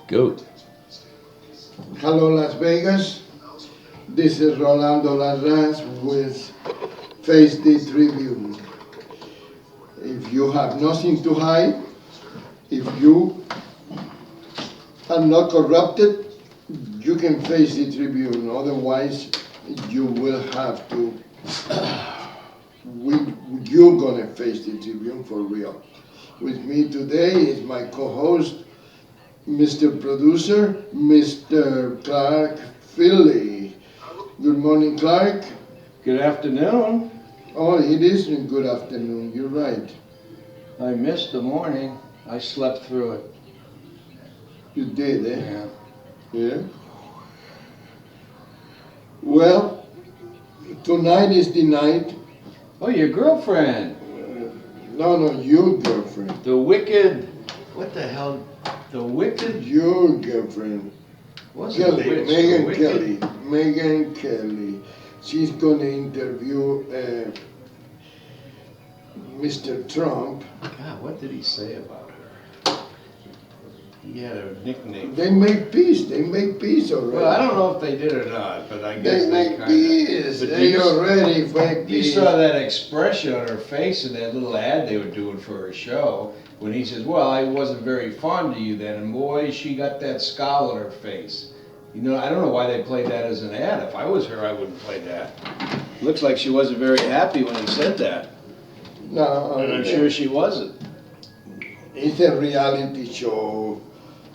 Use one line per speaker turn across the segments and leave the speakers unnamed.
Goat.
Hello, Las Vegas. This is Rolando Larraz with Face the Tribune. If you have nothing to hide, if you are not corrupted, you can face the Tribune. Otherwise, you will have to. You're gonna face the Tribune for real. With me today is my co-host, Mr. Producer, Mr. Clark Philly. Good morning, Clark.
Good afternoon.
Oh, it isn't good afternoon. You're right.
I missed the morning. I slept through it.
You did, eh?
Yeah.
Yeah. Well, tonight is the night.
Oh, your girlfriend.
No, your girlfriend.
The wicked. What the hell? The wicked.
Your girlfriend.
Wasn't
Kelly,
the witch,
Megan
the wicked.
Kelly. Megan Kelly. She's gonna interview Mr. Trump.
God, what did he say about her? He had a nickname.
They make peace. They make peace already.
Well, I don't know if they did or not, but I guess
They
they
make
kind of.
peace. They already make
You
peace.
saw that expression on her face in that little ad they were doing for her show when he says, "Well, I wasn't very fond of you then," and boy, she got that scowl on her face. You know, I don't know why they played that as an ad. If I was her, I wouldn't play that. Looks like she wasn't very happy when he said that.
No,
And I'm sure she wasn't.
it's a reality show.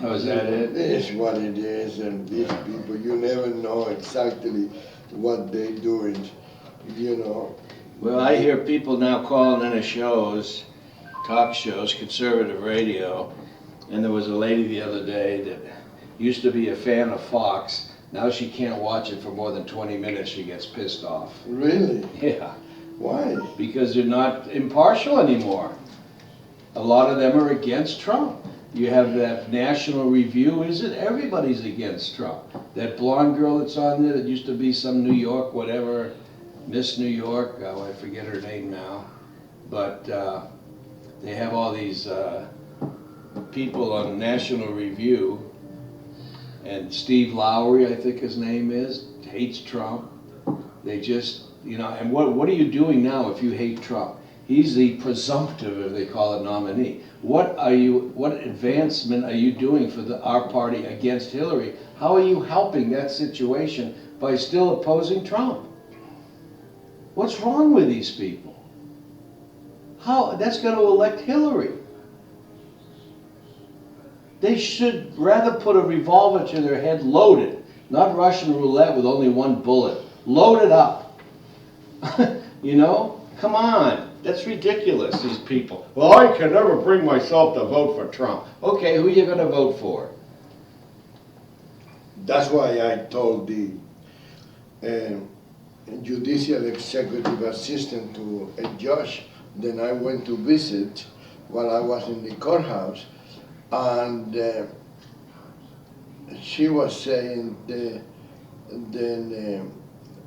Oh, is that it?
It's what it is, and these people, you never know exactly what they're doing, you know.
Well, I hear people now calling into shows, talk shows, conservative radio, and there was a lady the other day that used to be a fan of Fox. Now she can't watch it for more than 20 minutes. She gets pissed off.
Really?
Yeah.
Why?
Because they're not impartial anymore. A lot of them are against Trump. You have that National Review, is it? Everybody's against Trump. That blonde girl that's on there that used to be some New York, whatever, Miss New York, I forget her name now. But they have all these people on National Review. And Steve Lowry, I think his name is, hates Trump. They just, you know, and what are you doing now if you hate Trump? He's the presumptive, if they call it, nominee. What advancement are you doing for our party against Hillary? How are you helping that situation by still opposing Trump? What's wrong with these people? How, that's going to elect Hillary. They should rather put a revolver to their head loaded, not Russian roulette with only one bullet. Load it up. You know? Come on. That's ridiculous, these people. Well, I can never bring myself to vote for Trump. Okay, who are you going to vote for?
That's why I told the judicial executive assistant to a judge. Then I went to visit while I was in the courthouse, and she was saying,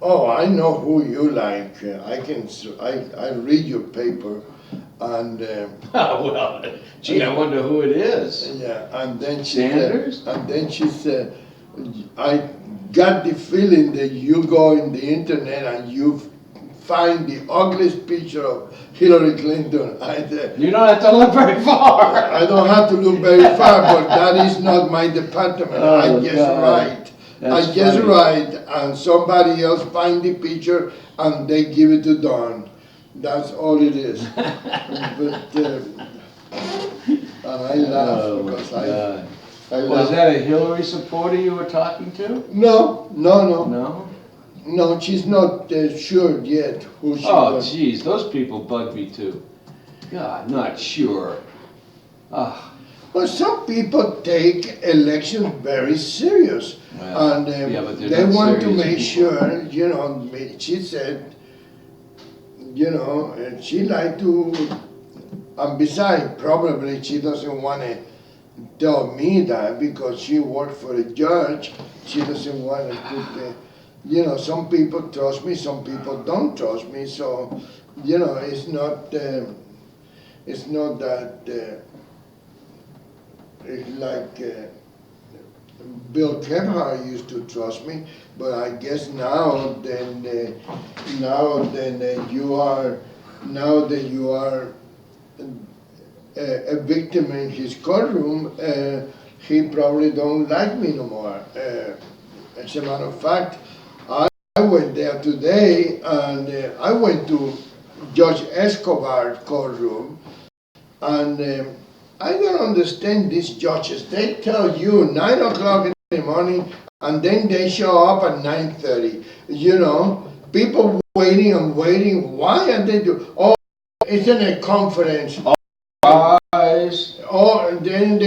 oh, I know who you like. I read your paper, and
Well, gee, I wonder who it is.
yeah, and then
Sanders?
She said, I got the feeling that you go in the internet and you find the ugliest picture of Hillary Clinton. I said,
You don't have to look very far.
I don't have to look very far, but that is not my department.
Oh,
I just
God.
write.
That's
I just
funny.
write, and somebody else find the picture and they give it to Don. That's all it is. But and I laugh
Oh,
because
my God.
I
Was
laugh.
that a Hillary supporter you were talking to?
No,
No?
she's not sure yet who she
Oh,
was.
geez, those people bug me too. God, not sure. Ah,
Well, some people take elections very serious,
well,
and
yeah, but they're
they
not
want to
serious
make
people.
sure, you know. She said, you know, she like to, and besides, probably she doesn't want to tell me that because she worked for a judge. She doesn't want to put the, you know, some people trust me, some people don't trust me. So, you know, it's not that. It's like Bill Kemhart used to trust me, but I guess now that you are a victim in his courtroom, he probably don't like me no more. As a matter of fact, I went there today, and I went to Judge Escobar's courtroom, and I don't understand these judges. They tell you 9 o'clock in the morning, and then they show up at 9:30. You know, people waiting and waiting. Why are they do? Oh, it's in a conference.
Guys.
Oh, and then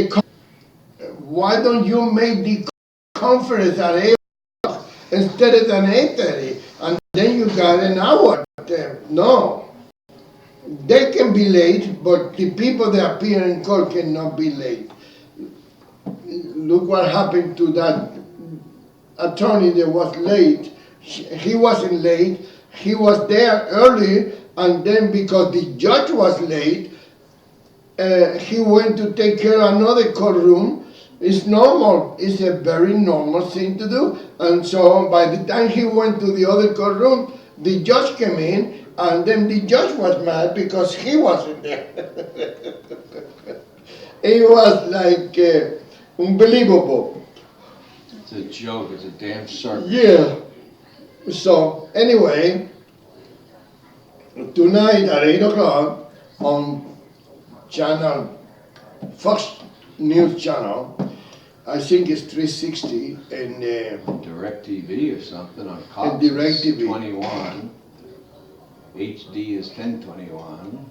why don't you make the conference at 8 instead of an 8:30, and then you got an hour? No. They can be late, but the people that appear in court cannot be late. Look what happened to that attorney that was late. He wasn't late. He was there early, and then because the judge was late, he went to take care of another courtroom. It's normal. It's a very normal thing to do. And so by the time he went to the other courtroom, the judge came in, and then the judge was mad because he wasn't there. It was like unbelievable.
It's a joke. It's a damn circus.
Yeah. So anyway, tonight at 8 o'clock on channel, Fox News channel, I think it's 360, and
Direct TV or something on Cox.
And Direct TV.
21. HD is 1021.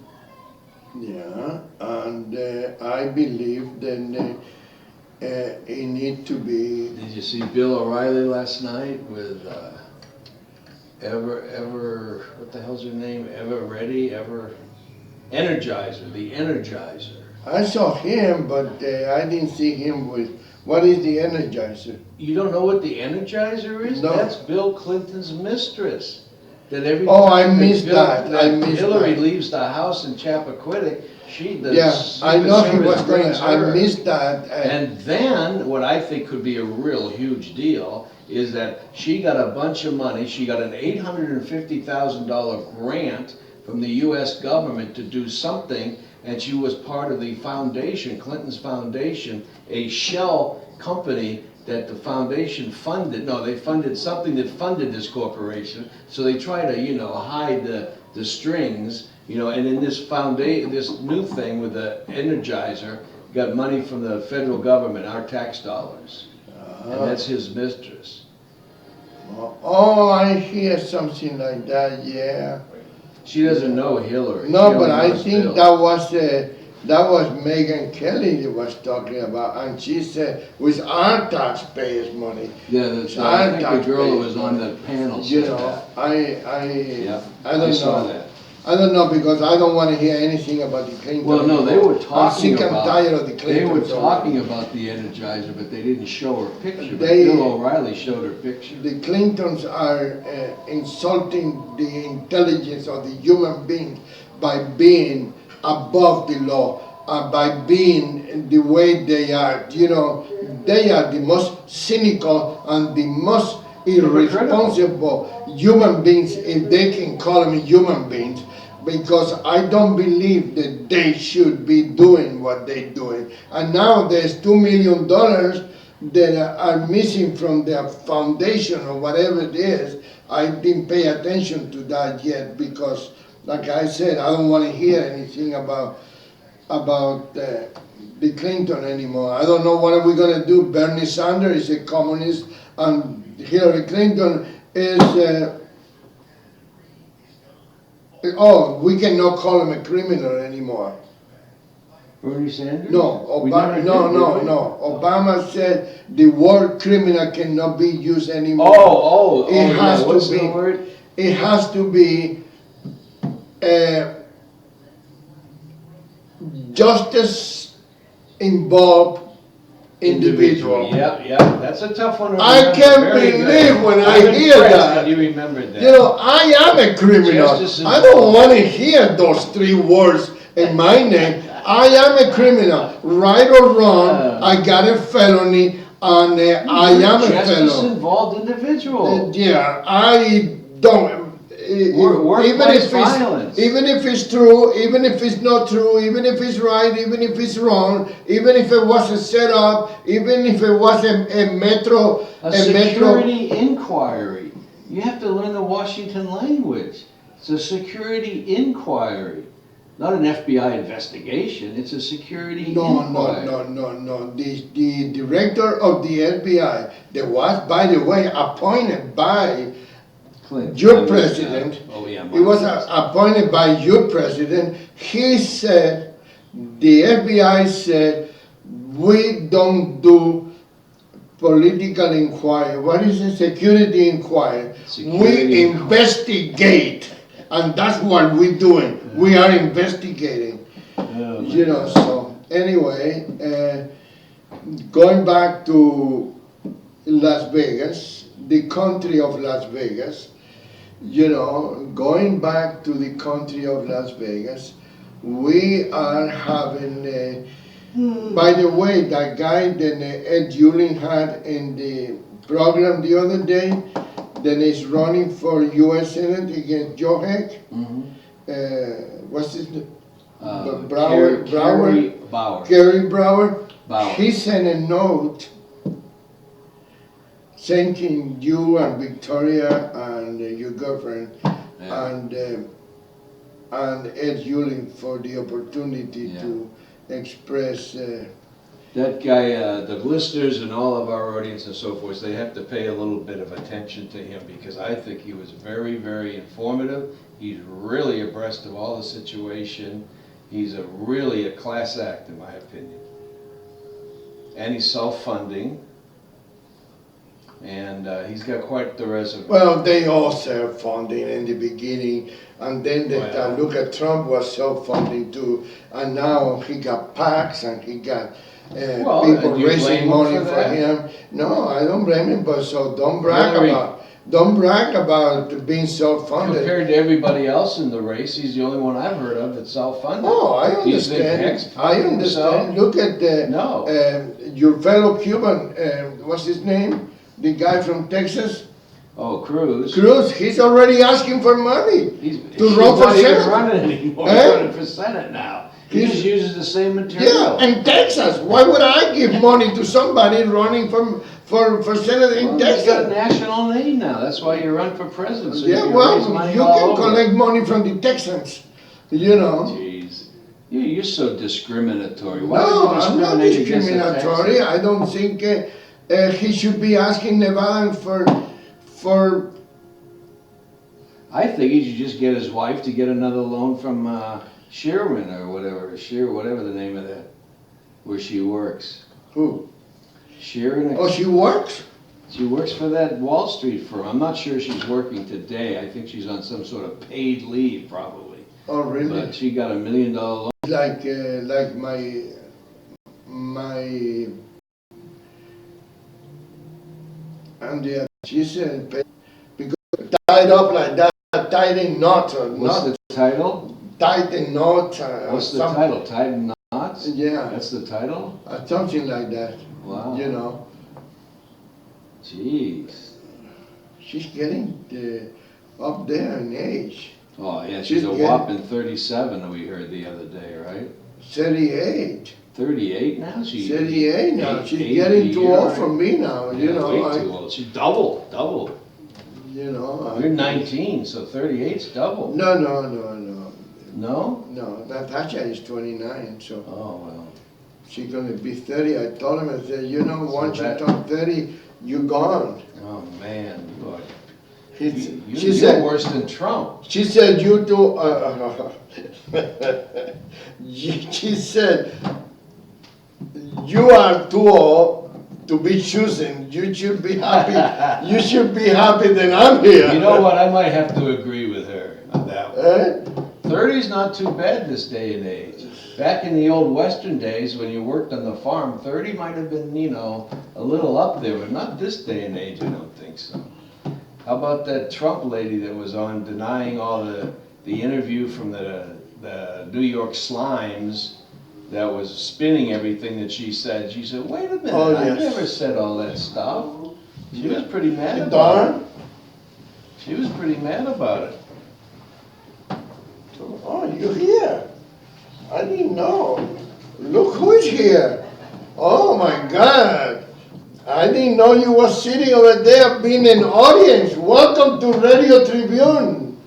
yeah, and I believe that it need to be.
Did you see Bill O'Reilly last night with what the hell's her name? Energizer, the Energizer.
I saw him, but I didn't see him with. What is the Energizer?
You don't know what the Energizer is?
No.
That's Bill Clinton's mistress. That every
Oh,
time
I
that
missed
Bill-
that. I missed
Hillary
that.
leaves the house in Chappaquiddick, the
Yeah, I
Secret
know he
Service
was going.
brings
I
her.
missed that.
And then, what I think could be a real huge deal is that she got a bunch of money. She got an $850,000 grant from the U.S. government to do something, and she was part of the foundation, Clinton's foundation, a shell company that the foundation funded. No, they funded something that funded this corporation. So they try to, hide the strings, and in this this new thing with the Energizer, got money from the federal government, our tax dollars. And that's his mistress.
Oh, I hear something like that. Yeah.
She doesn't know Hillary.
No,
She
but
only
I
knows
think
Bill.
that was Megyn Kelly that was talking about, and she said with our taxpayers' money.
Yeah, that's
our
I think the girl who
taxpayers'
was on
money.
the panel
You
said
know,
that. Yeah,
I don't
saw
know.
that.
I don't know, because I don't want to hear anything about the Clintons.
Well, no, they were
I'm
talking
sick and
about.
tired of the
They were
Clintons.
talking about the Energizer, but they didn't show her picture. But
They-
Bill O'Reilly showed her picture.
The Clintons are insulting the intelligence of the human being by being above the law, by being the way they are. They are the most cynical and the most irresponsible human beings, if they can call them human beings, because I don't believe that they should be doing what they're doing. And now there's $2 million that are missing from their foundation or whatever it is. I didn't pay attention to that yet because, like I said, I don't want to hear anything about the Clinton anymore. I don't know what are we going to do. Bernie Sanders is a communist, and Hillary Clinton is. We cannot call him a criminal anymore.
Bernie Sanders?
No,
We
Obama.
never
No,
did,
no,
did we?
no. Obama said the word criminal cannot be used anymore.
It
has to
What's
be-
the word?
It has to be justice involved individual.
Yeah, that's a tough one to
I
remember.
can't
Very good.
believe when I
I'm
hear
impressed
that.
You remembered that.
I am a criminal.
Justice
I don't want to hear those 3 words in my name. I am a criminal. Right or wrong, I got a felony. and I am a
Justice
fellow.
involved individual.
Yeah, I don't.
Workplace violence.
Even if it's true, even if it's not true, even if it's right, even if it's wrong, even if it was a setup, even if it was a metro,
A security inquiry. You have to learn the Washington language. It's a security inquiry, not an FBI investigation. It's a security inquiry.
No. The director of the FBI, that was, by the way, appointed by
Clinton.
your president.
Oh yeah.
He was appointed by your president. He said, the FBI said, we don't do political inquiry. What is it? Security inquiry. We investigate. And that's what we're doing. We are investigating.
Oh,
you know, so anyway, going back to Las Vegas, the country of Las Vegas, you know, going back to the country of Las Vegas, we are having, by the way, that guy that Ed Yulin had in the program the other day, that is running for U.S. Senate against Joe Heck, what's his name?
Kerry Bauer.
Kerry Bauer.
Bauer.
He sent a note thanking you and Victoria and your girlfriend and Ed Yulin for the opportunity to express.
That guy, the listeners and all of our audience and so forth, they have to pay a little bit of attention to him because I think he was very, very informative. He's really abreast of all the situation. He's really a class act, in my opinion. And he's self-funding. And he's got quite the resume.
Well, they all self-funding in the beginning, and then look at Trump was self-funding too, and now he got PACs and he got people raising money for him. No, I don't blame him, but so don't brag about being self-funded.
Compared to everybody else in the race, he's the only one I've heard of that's self-funded.
Oh, I understand. I understand. Look at your fellow Cuban. What's his name? The guy from Texas?
Oh, Cruz.
Cruz, he's already asking for money to run for Senate.
He's not even running anymore. He's running for Senate now. He just uses the same material.
Yeah, in Texas. Why would I give money to somebody running for Senate in Texas?
He's got a national name now. That's why you run for president. So
yeah, well, you can collect money from the Texans, you know.
Jeez. You're so discriminatory. Why
No,
would you
I'm not discriminatory. I don't think he should be asking Nevada for.
I think he should just get his wife to get another loan from Sherwin or whatever, whatever the name of that, where she works.
Who?
Sharon.
Oh, she works?
She works for that Wall Street firm. I'm not sure she's working today. I think she's on some sort of paid leave, probably.
Oh, really?
But she got $1 million loan.
Like my and she said because tied up like that, tied in knots or
What's the title?
Tied in knots.
What's the title? Tied in knots?
Yeah.
That's the title?
Something like that.
Wow.
You know.
Jeez.
She's getting up there in age.
Oh yeah, she's a whopping 37. We heard the other day, right?
38.
38 now?
38 now. She's getting too old for me now.
Yeah,
you know.
Way too old. She's double.
You know.
You're 19, so 38's double.
No.
No?
No, Natasha is 29, so.
Oh well.
She's gonna be 30. I told him, I said, you know, once you turn 30, you're gone.
Oh man, boy.
You're
worse than Trump.
She said, you do. She said, you are too old to be choosing. You should be happy. You should be happy that I'm here.
You know what? I might have to agree with her on that one. 30's not too bad this day and age. Back in the old Western days when you worked on the farm, 30 might have been, you know, a little up there, but not this day and age, I don't think so. How about that Trump lady that was on denying all the interview from the New York Slimes that was spinning everything that she said. She said, wait a minute,
Oh,
I
yes.
never said all that stuff. She was pretty mad about
Don?
it. She was pretty mad about it.
Oh, you're here. I didn't know. Look who's here. Oh my God. I didn't know you were sitting over there being an audience. Welcome to Radio Tribune.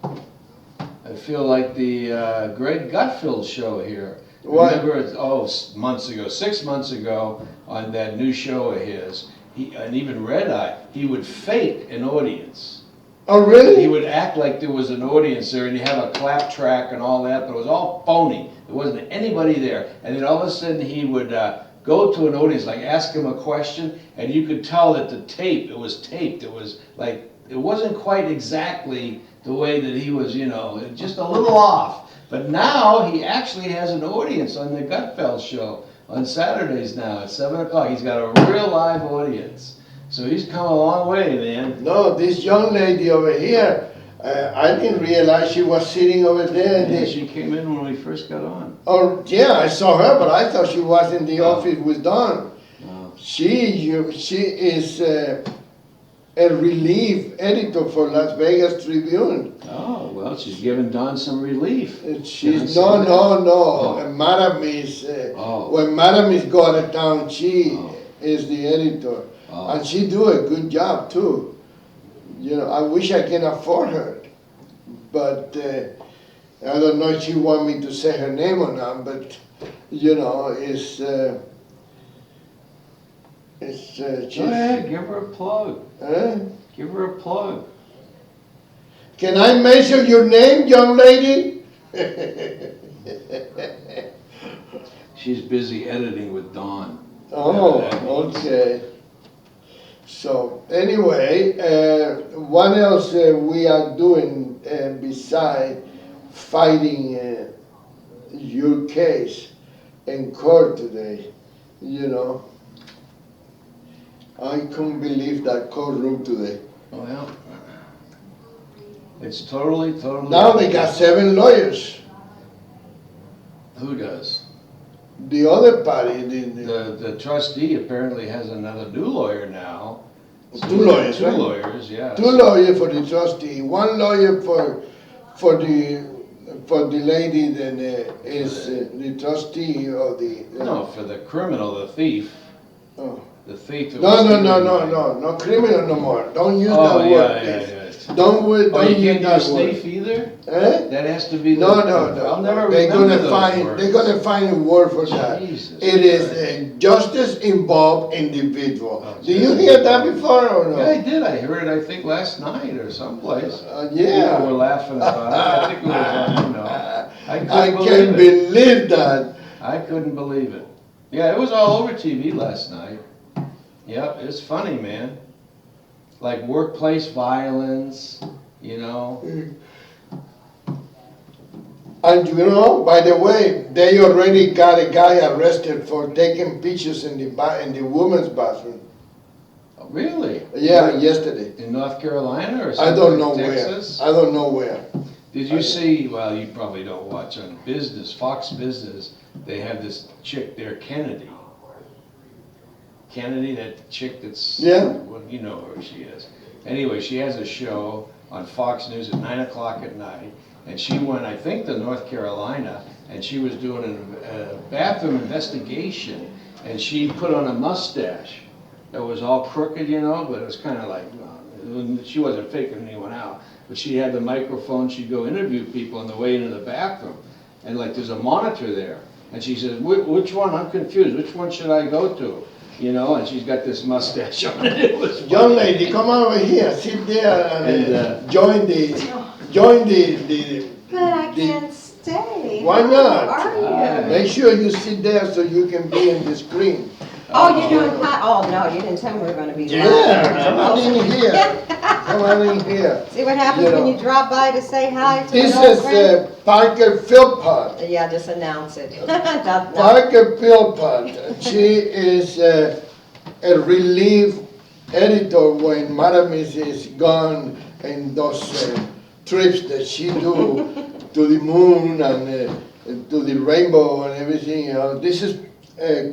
I feel like the Greg Gutfeld show here.
What?
Remember, months ago, 6 months ago, on that new show of his, and even Red Eye, he would fake an audience.
Oh, really?
He would act like there was an audience there, and you have a clap track and all that, but it was all phony. There wasn't anybody there. And then all of a sudden he would go to an audience, like ask him a question, and you could tell that it was taped. It was like, it wasn't quite exactly the way that he was, just a little off. But now he actually has an audience on the Gutfeld show on Saturdays now at 7 o'clock. He's got a real live audience. So he's come a long way, man.
No, this young lady over here, I didn't realize she was sitting over there.
Yeah, she came in when we first got on.
Oh, yeah, I saw her, but I thought she was in the office with Don.
Oh.
She is a relief editor for Las Vegas Tribune.
Oh, well, she's giving Don some relief.
She's,
Can I say that?
no. Madam is, when Madam is go out of town, she is the editor.
Oh.
And she do a good job too. I wish I can afford her. But I don't know if she want me to say her name or not, but it's
Go ahead, give her a plug. Give her a plug.
Can I mention your name, young lady?
She's busy editing with Don.
Oh,
Whatever that means.
okay. So anyway, what else we are doing beside fighting your case in court today? I couldn't believe that courtroom today.
Well, it's totally.
Now they got 7 lawyers.
Who does?
The other party,
The trustee apparently has another new lawyer now.
2 lawyers,
Two
right?
lawyers, yeah.
2 lawyers for the trustee, 1 lawyer for the lady that is the trustee of the.
No, for the criminal, the thief.
Oh.
The thief. that
No,
was
no,
stealing
no,
money.
no, no criminal no more. Don't use
Oh,
that
yeah,
word,
yeah,
please.
yeah.
Don't
Oh,
use
you can't
that
use
word.
thief either?
Eh?
That has to be the.
No.
I'll never
They're
remember
gonna
those
find.
words.
They're gonna find a word for that.
Jesus
It is
Christ.
a justice involved individual.
Oh,
Did you
justice
hear that
involved.
before or no?
Yeah, I did. I heard it, I think, last night or someplace.
Yeah.
People were laughing about it. I think it was on, I
I
couldn't
can't
believe it.
believe that.
I couldn't believe it. Yeah, it was all over TV last night. Yep, it's funny, man. Like workplace violence,
And by the way, they already got a guy arrested for taking pictures in the women's bathroom.
Oh, really?
Yeah, yesterday.
In North Carolina or
I
something?
don't know
Texas?
where. I don't know where.
Did you see, well, you probably don't watch on Fox Business, they have this chick there, Kennedy. Kennedy, that chick that's,
Yeah.
well, you know who she is. Anyway, she has a show on Fox News at 9 o'clock at night, and she went, I think, to North Carolina, and she was doing a bathroom investigation, and she put on a mustache that was all crooked, but it was kind of like, she wasn't faking anyone out, but she had the microphone, she'd go interview people on the way into the bathroom, and like there's a monitor there, and she says, which one, I'm confused, which one should I go to? And she's got this mustache on it. It was
Young lady, come over here, sit there and join the.
But I can't stay.
Why not?
How are you?
Make sure you sit there so you can be in the screen.
Oh, you're doing hot? Oh, no, you didn't tell me we were gonna be live.
Yeah, come on in here. Come on in here.
See what happens when you drop by to say hi to
This
an old
is
friend?
Parker Philpot.
Yeah, just announce it.
Parker Philpot. She is a relief editor when Madam is gone and those trips that she do to the moon and to the rainbow and everything. This is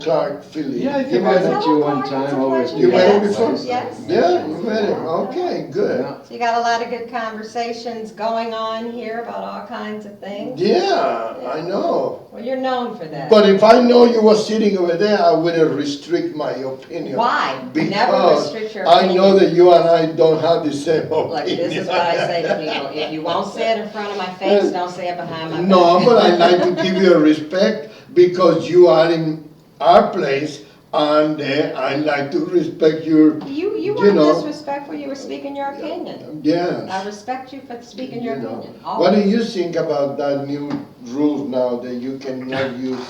Clark Philly.
Yeah, I think
You
I
met him?
met you one time over at
You met him
Yes,
before?
yes.
Yeah, you met him. Okay, good.
Yeah.
So you got a lot of good conversations going on here about all kinds of things.
Yeah, I know.
Well, you're known for that.
But if I know you were sitting over there, I wouldn't restrict my opinion.
Why? Never
Because
restrict your
I know
opinion.
that you and I don't have the same opinion.
Look, this is what I say to people. If you won't say it in front of my face, don't say it behind my back.
No, but I like to give you a respect because you are in our place, and I like to respect your,
You
you know.
weren't disrespectful, you were speaking your opinion. I
yes.
respect you for speaking your
You know.
opinion.
What do
Always.
you think about that new rules now that you cannot use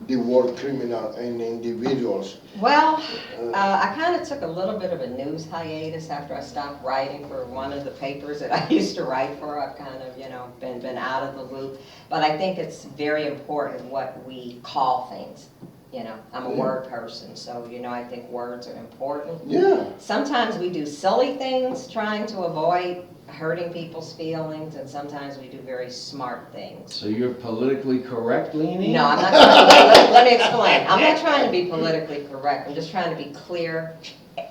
the word criminal in individuals?
Well, I kind of took a little bit of a news hiatus after I stopped writing for one of the papers that I used to write for. I've kind of, been out of the loop. But I think it's very important what we call things. I'm a word person, so, I think words are important.
Yeah.
Sometimes we do silly things trying to avoid hurting people's feelings, and sometimes we do very smart things.
So you're politically correct leaning?
No, I'm not trying, let me explain. I'm not trying to be politically correct. I'm just trying to be clear,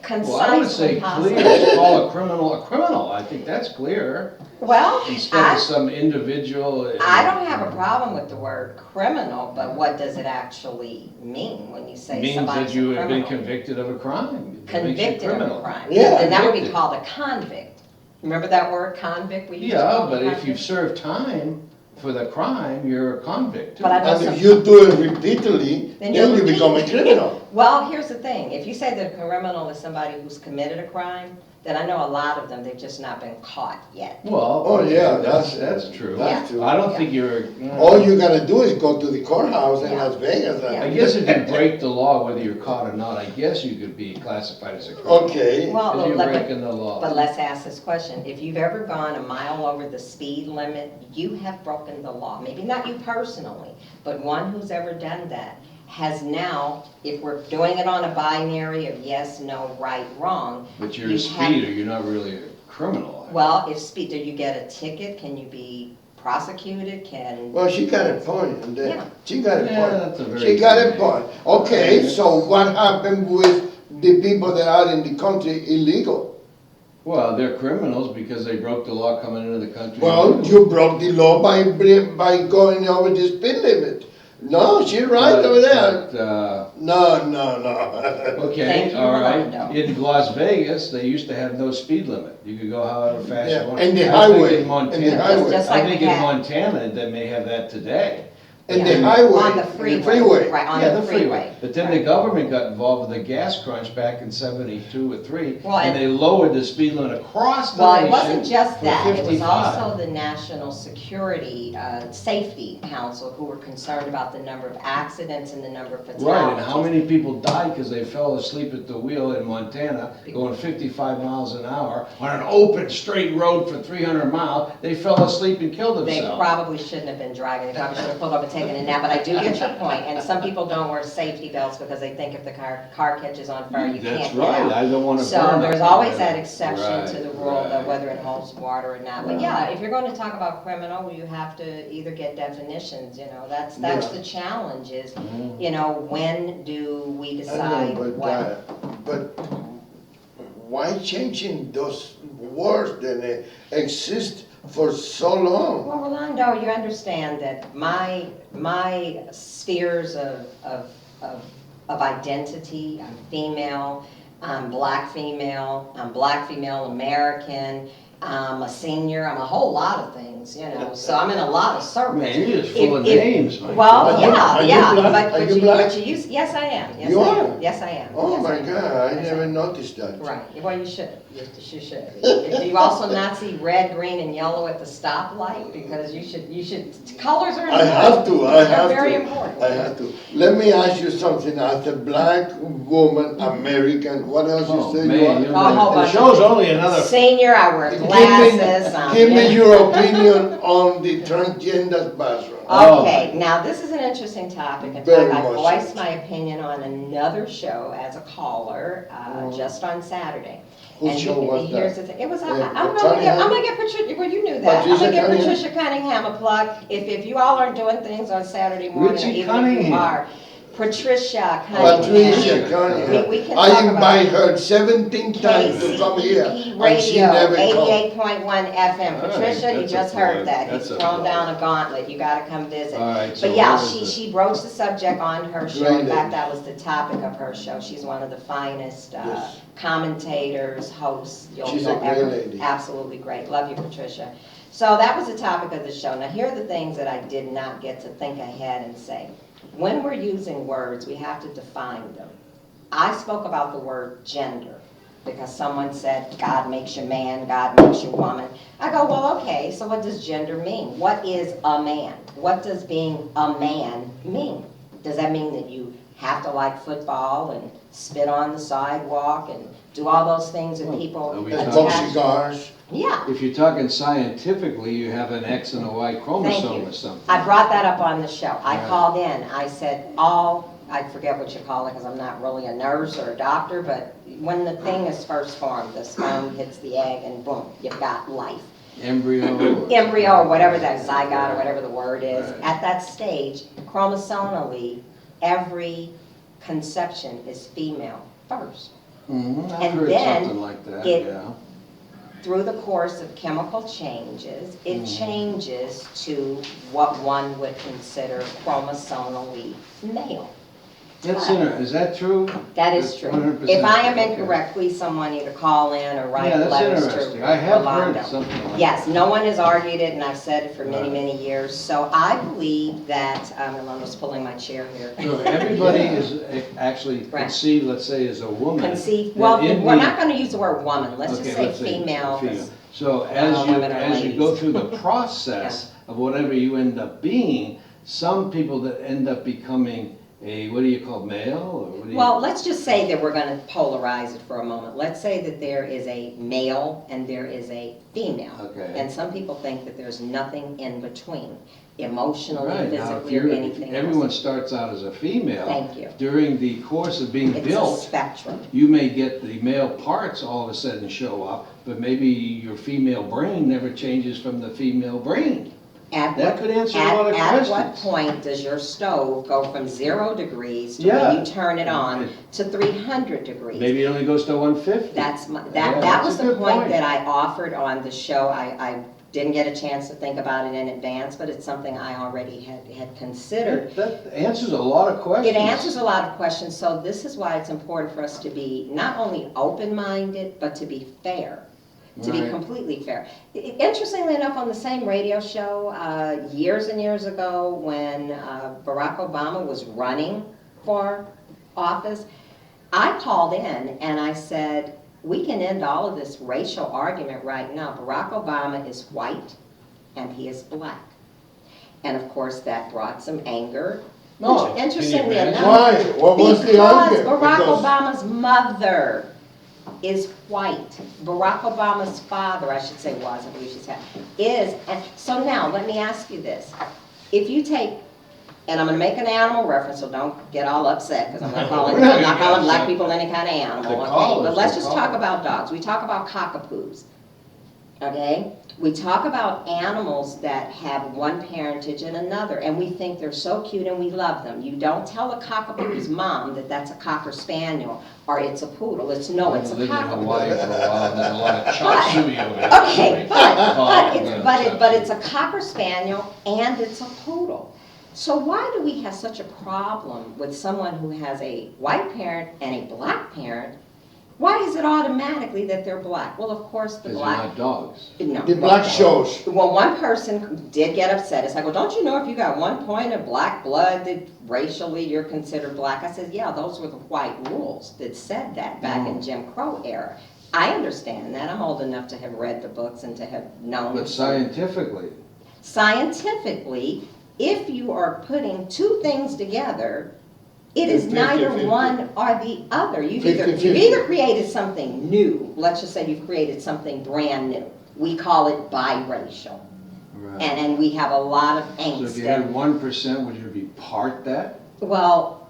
concise
Well, I would say
when possible.
clear, is call a criminal. I think that's clear.
Well,
Instead of some individual.
I don't have a problem with the word criminal, but what does it actually mean when you say
Means
somebody's
that you
a
have been
criminal?
convicted of a crime. That makes you
Convicted of a
criminal.
crime.
Yeah,
And that would be
convicted.
called a convict. Remember that word, convict? We used to
Yeah,
call
but
it
if
convict?
you've served time for the crime, you're a convict too.
But I know
And
some-
if you do it repeatedly,
Then
then
you're
you become a criminal.
Well, here's the thing. If you say that a criminal is somebody who's committed a crime, then I know a lot of them, they've just not been caught yet.
Well,
Oh,
okay,
yeah,
that's true.
that's true.
I don't think you're.
All you gotta do is go to the courthouse in
Yeah.
Las Vegas.
Yeah.
I guess if you break the law, whether you're caught or not, I guess you could be classified as a criminal.
Okay.
Well,
Because you're
let me-
breaking the law.
But let's ask this question. If you've ever gone a mile over the speed limit, you have broken the law. Maybe not you personally, but one who's ever done that has now, if we're doing it on a binary of yes, no, right, wrong.
But you're a
you have-
speeder, you're not really a criminal.
Well, if speed, do you get a ticket? Can you be prosecuted? Can,
Well, she got a point on that.
Yeah.
She got a
Yeah,
point.
that's a very
She got a
good
point. Okay, so what happened with the people that are in the country illegal?
Well, they're criminals because they broke the law coming into the country.
Well, you broke the law by going over the speed limit. No, she's right
But-
over there.
but,
No, no.
okay,
Thank you,
all right.
Rolando.
In Las Vegas, they used to have no speed limit. You could go however fast
Yeah,
you want.
and the
I think
highway,
in
and the
Montana,
highway.
Just
I
like
think
we
in
have-
Montana, they may have that today.
And
Yeah.
the highway.
On the freeway. Right, on
Yeah,
the freeway.
But then the government got involved with the gas crunch back in '72 or '3,
Well,
and they lowered the speed limit across the
Well,
nation.
it wasn't just
for
that, it was
55.
also the National Security Safety Council who were concerned about the number of accidents and the number of fatalities.
Right, and how many people died because they fell asleep at the wheel in Montana, going 55 miles an hour on an open, straight road for 300 miles? They fell asleep and killed
They
themselves.
probably shouldn't have been driving, they probably should have pulled up and taken a nap, but I do get your point. And some people don't wear safety belts because they think if the car catches on fire, you can't
That's
get
right,
out.
I don't want to
So
burn
there's
up.
always that exception to
Right,
the rule of
right.
whether it holds water or not. But yeah, if you're going to talk about criminal, you have to either get definitions, that's
Yeah.
the challenge is,
Mhm.
when do we
I
decide
know,
what?
but why changing those words that exist for so long?
Well, Rolando, you understand that my spheres of identity, I'm female, I'm black female American, I'm a senior, I'm a whole lot of things, so I'm in a lot of circles.
Man, you're just full of
If-
names, my
Well,
God.
Are you
yeah,
black? Are you black?
but you use, yes, I am. Yes,
You
I
are?
am. Yes, I am.
Oh
Yes,
my
am.
God, I
Yes,
never
am.
noticed that.
Right, well, you should, you should. Do you also not see red, green, and yellow at the stoplight? Because you should, colors are
I
important.
have to,
They're very important.
I have to. Let me ask you something, as a black woman, American, what else
Oh,
you say
man,
you
Oh, a whole
the
bunch
show's
of
only another.
Senior, I wear glasses.
Give me your opinion on the transgender bathroom.
Oh.
Okay, now this is an interesting topic. In
Very
fact, I
much
voiced
so.
my opinion on another show as a caller
Mm-hmm.
just on Saturday.
Whose
And
show was
here's
that?
the thing, it was,
Yeah,
I'm gonna
Cunningham?
get Patricia, well, you knew that. I'm
Patricia
gonna give
Cunningham?
Patricia Cunningham a plug. If you all aren't doing things on Saturday morning, or
Richie
even if you
Cunningham.
are, Patricia Cunningham.
Patricia Cunningham.
We can
I
talk
invite
about
her 17 times to come here,
KCEP
and she
Radio,
never comes.
88.1 FM.
All right,
Patricia, you
that's
just
a
heard
plug.
that.
That's
He's
a
thrown
plug.
down a gauntlet. You gotta come visit.
All right, so
But yeah,
what was
she broached the subject on her show.
Great
In fact,
lady.
that was the topic of her show. She's one of the finest
Yes.
commentators, hosts you'll
She's a
you'll
great
ever.
lady.
Absolutely great. Love you, Patricia. So that was the topic of the show. Now, here are the things that I did not get to think ahead and say. When we're using words, we have to define them. I spoke about the word gender because someone said, God makes you man, God makes you woman. I go, well, okay, so what does gender mean? What is a man? What does being a man mean? Does that mean that you have to like football and spit on the sidewalk and do all those things that people
are we
And
talking-
smoke
attach?
cigars.
Yeah.
If you're talking scientifically, you have an X and a Y
Thank
chromosome
you.
or something.
I brought that up on the show. I
Right.
called in, I said, I forget what you call it because I'm not really a nurse or a doctor, but when the thing is first formed, the sperm hits the egg and boom, you've got life.
Embryo.
Embryo or whatever that zygote or whatever the word is,
Right.
at that stage, chromosomally, every conception is female first.
Mhm, I've
And
heard
then
something like that,
it-
yeah.
Through the course of chemical changes, it
Mhm.
changes to what one would consider chromosomally male.
That's is that true?
That is
That's
true.
100%
If I am
true, okay.
incorrect, please someone either call in or write
Yeah, that's
letters
interesting.
to
I have
Rolando.
heard something like that.
Yes, no one has argued it, and I've said it for many,
Right.
many years. So I believe that, Rolando's pulling my chair here.
So everybody is actually
Right.
conceived, let's say, as a woman.
Conceived,
that
well,
in
we're
the-
not gonna use the word woman, let's
Okay,
just say
let's
female. 'Cause
So as you,
women are
as you go
ladies.
through the process of whatever you end up being, some people that end up becoming a, what do you call, male, or what do you?
Well, let's just say that we're gonna polarize it for a moment. Let's say that there is a male and there is a female.
Okay.
And some people think that there's nothing in between, emotionally,
Right, now, if
physically, or
you're,
anything
everyone
else.
starts out as a female.
Thank you.
During the course of being
It's a
built,
spectrum.
you may get the male parts all of a sudden show up, but maybe your female brain never changes from the female brain.
At
That
what-
could answer a lot of
At what
questions.
point does your stove go from 0 degrees to
Yeah.
when you turn it on to 300 degrees?
Maybe it only goes to 150.
That's my,
Yeah,
that
that's
was
a
the
good
point
point.
that I offered on the show. I didn't get a chance to think about it in advance, but it's something I already had considered.
That answers a lot of questions.
It answers a lot of questions, so this is why it's important for us to be not only open-minded, but to be fair. To be
Right.
completely fair. Interestingly enough, on the same radio show, years and years ago, when Barack Obama was running for office, I called in and I said, we can end all of this racial argument right now. Barack Obama is white and he is black. And of course, that brought some anger.
No,
Interestingly
can you
enough,
Why? What was the argument?
because Barack
Because-
Obama's mother is white. Barack Obama's father, I should say was, I believe she's had, is. And so now, let me ask you this. If you take, and I'm gonna make an animal reference, so don't get all upset, because I'm not calling black people any kind of animal,
The
okay?
callers,
But let's
the
just talk
callers.
about dogs. We talk about cockapoos, okay? We talk about animals that have one parentage and another, and we think they're so cute and we love them. You don't tell a cockapoo's mom that that's a cocker spaniel or it's a poodle. It's no, it's a
Lived in
cockapoo.
Hawaii for a while, and there's a lot of chop suey over there.
Okay, but it's a cocker spaniel and it's a poodle. So why do we have such a problem with someone who has a white parent and a black parent? Why is it automatically that they're black? Well, of course, the
Because they're
black.
not dogs.
No,
The black shows.
Well, one person did get upset. It's like, well, don't you know if you got 1 point of black blood that racially you're considered black? I said, yeah, those were the white rules that said that back in Jim Crow era. I understand that. I'm old enough to have read the books and to have known.
But scientifically,
Scientifically, if you are putting two things together, it is
50-50.
neither one or the other. You've
50-50.
either created something new. Let's just say you've created something brand new. We call it biracial.
right.
And we have a lot of
So
angst.
if you had 1%, would you be part that?
Well,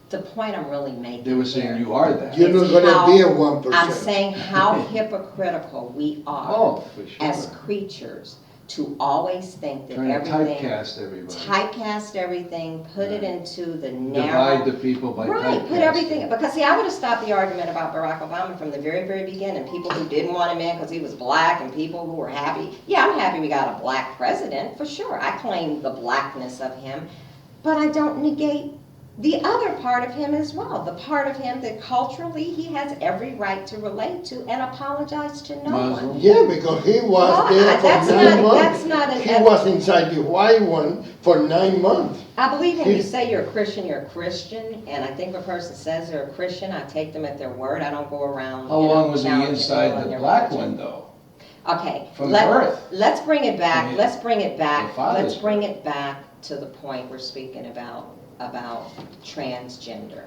the point I'm really making
They were
here
saying you are that.
You're not gonna be a 1%.
I'm saying how hypocritical we are
Oh, for sure.
as creatures to always think that
Trying to
everything,
typecast everybody.
typecast everything, put it
Right.
into the narrow.
Divide the people by
Right, put
typecasting.
everything, because see, I would have stopped the argument about Barack Obama from the very, very beginning. People who didn't want him in because he was black and people who were happy. Yeah, I'm happy we got a black president, for sure. I claim the blackness of him, but I don't negate the other part of him as well. The part of him that culturally he has every right to relate to and apologize to no
Muslim.
one.
Yeah, because he was
Well,
there for
that's
9
not-
months.
that's not an-
He was inside the white one for 9 months.
I believe when you say you're a Christian, and I think if a person says they're a Christian, I take them at their word. I don't go around.
How
you know,
long was he
challenging
inside
people in
the
their
black
religion.
one though?
Okay,
From birth.
let's bring it back,
Yeah.
let's bring it back,
The father's
let's bring it back to the point we're speaking about transgender.